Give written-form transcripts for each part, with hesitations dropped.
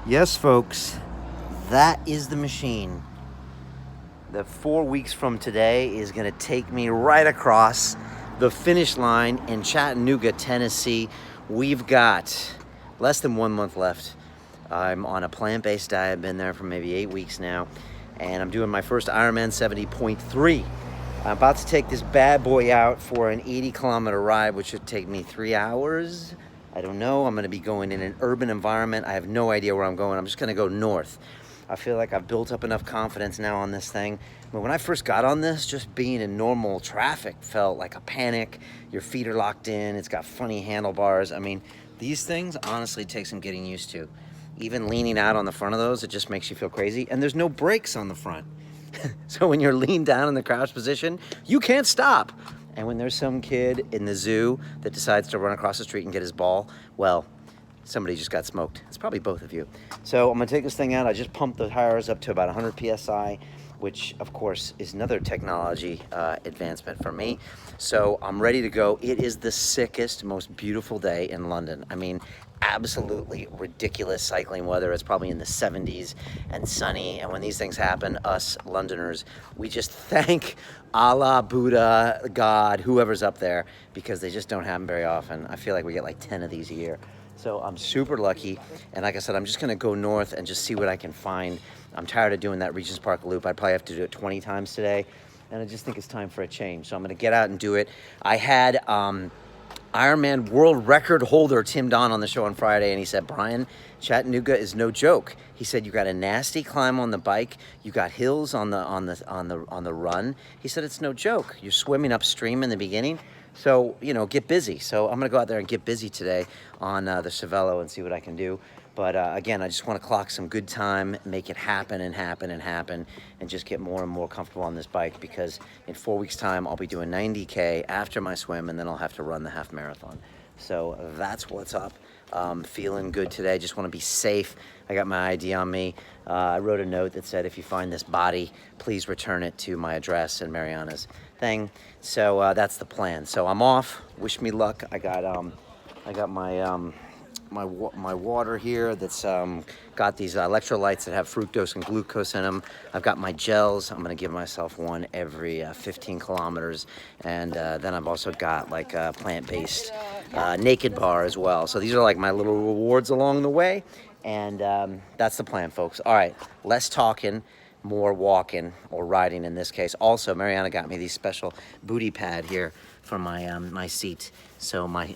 Yes, folks, that is the machine. The 4 weeks from today is going to take me right across the finish line in Chattanooga, Tennessee. We've got less than 1 month left. I'm on a plant-based diet, been there for maybe 8 weeks now, and I'm doing my first Ironman 70.3. I'm about to take this bad boy out for an 80-kilometer ride, which should take me 3 hours. I don't know. I'm going to be going in an urban environment. I have no idea where I'm going. I'm just going to go north. I feel like I've built up enough confidence now on this thing. But when I first got on this, just being in normal traffic felt like a panic. Your feet are locked in. It's got funny handlebars. I mean, these things honestly take some getting used to. Even leaning out on the front of those, it just makes you feel crazy. And there's no brakes on the front. So when you're leaned down in the crouch position, you can't stop. And when there's some kid in the zoo that decides to run across the street and get his ball, well, somebody just got smoked. It's probably both of you. So I'm gonna take this thing out. I just pumped the tires up to about 100 PSI, which of course is another technology advancement for me. So I'm ready to go. It is the sickest, most beautiful day in London. I mean, absolutely ridiculous cycling weather. It's probably in the 70s and sunny. And when these things happen, us Londoners, we just thank Allah, Buddha, God, whoever's up there, because they just don't happen very often. I feel like we get like 10 of these a year. So I'm super lucky. And like I said, I'm just gonna go north and just see what I can find. I'm tired of doing that Regent's Park loop. I'd probably have to do it 20 times today. And I just think it's time for a change. So I'm gonna get out and do it. I had Ironman world record holder Tim Don on the show on Friday, and he said, Brian, Chattanooga is no joke. He said you got a nasty climb on the bike, you got hills on the run. He said it's no joke. You're swimming upstream in the beginning, so get busy. So I'm gonna go out there and get busy today on the Cervelo and see what I can do. But again, I just want to clock some good time, make it happen and happen and happen, and just get more and more comfortable on this bike, because in 4 weeks' time, I'll be doing 90K after my swim, and then I'll have to run the half marathon. So that's what's up. Feeling good today. Just want to be safe. I got my ID on me. I wrote a note that said, if you find this body, please return it to my address and Mariana's thing. So that's the plan. So I'm off. Wish me luck. I got my water here that's got these electrolytes that have fructose and glucose in them. I've got my gels. I'm gonna give myself one every 15 kilometers. And then I've also got like a plant-based naked bar as well. So these are like my little rewards along the way. And that's the plan, folks. All right, less talking, more walking, or riding in this case. Also, Mariana got me these special booty pad here for my my seat. So my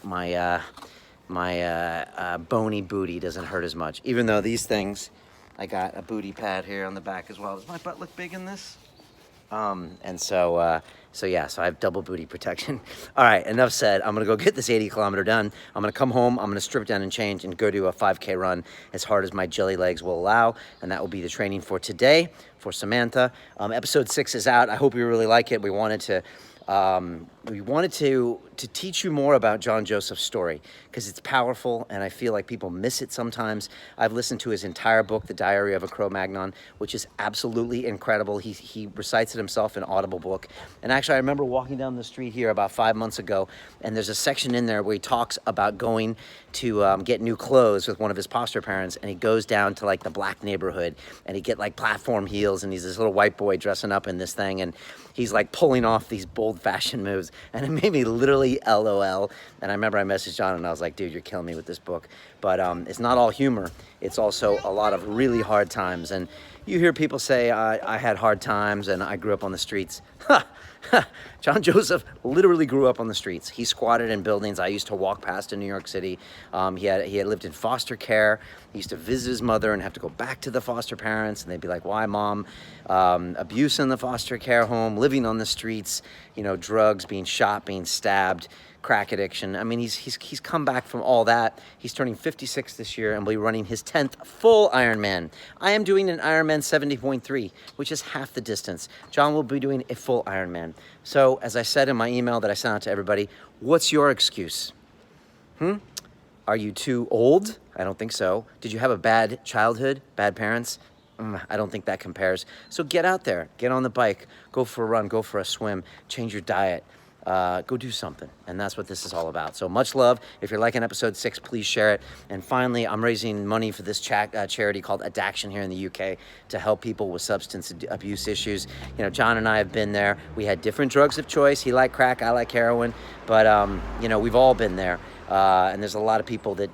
bony booty doesn't hurt as much. Even though these things, I got a booty pad here on the back as well. Does my butt look big in this? And so I have double booty protection. All right, enough said. I'm gonna go get this 80-kilometer done. I'm gonna come home, I'm gonna strip down and change and go do a 5K run as hard as my jelly legs will allow. And that will be the training for today for Samantha. Episode 6 is out. I hope you really like it. We wanted to teach you more about John Joseph's story, because it's powerful and I feel like people miss it sometimes. I've listened to his entire book, The Diary of a Cro-Magnon, which is absolutely incredible. He recites it himself in Audible book. And actually, I remember walking down the street here about 5 months ago, and there's a section in there where he talks about going to get new clothes with one of his foster parents, and he goes down to like the black neighborhood, and he get like platform heels, and he's this little white boy dressing up in this thing, and he's like pulling off these bold fashion moves, and it made me literally LOL. And I remember I messaged John and I was like, dude, you're killing me with this book. But it's not all humor. It's also a lot of really hard times. And you hear people say, I had hard times and I grew up on the streets. John Joseph literally grew up on the streets. He squatted in buildings I used to walk past in New York City. He had lived in foster care. He used to visit his mother and have to go back to the foster parents, and they'd be like, why, Mom? Abuse in the foster care home, living on the streets, drugs, being shot, being stabbed, crack addiction. I mean, he's come back from all that. He's turning 56 this year and will be running his 10th full Ironman. I am doing an Ironman 70.3, which is half the distance. John will be doing a full Ironman. So, as I said in my email that I sent out to everybody, what's your excuse? Are you too old? I don't think so. Did you have a bad childhood? Bad parents? I don't think that compares. So get out there, get on the bike, go for a run, go for a swim, change your diet. go do something. And that's what this is all about. So much love. If you're liking episode 6, please share it. And finally, I'm raising money for this charity called Addaction here in the UK to help people with substance abuse issues. You know, John and I have been there. We had different drugs of choice. He liked crack, I like heroin. But, you know, we've all been there. And there's a lot of people that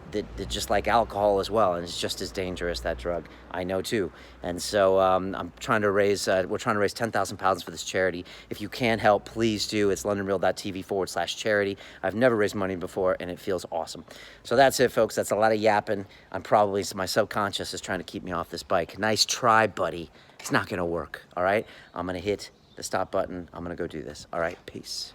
just like alcohol as well, and it's just as dangerous, that drug. I know too. And so I'm trying to raise, we're trying to raise £10,000 for this charity. If you can help, please do. It's londonreal.tv/charity. I've never raised money before, and it feels awesome. So that's it, folks. That's a lot of yapping. My subconscious is trying to keep me off this bike. Nice try, buddy. It's not gonna work, all right? I'm gonna hit the stop button. I'm gonna go do this. All right, peace.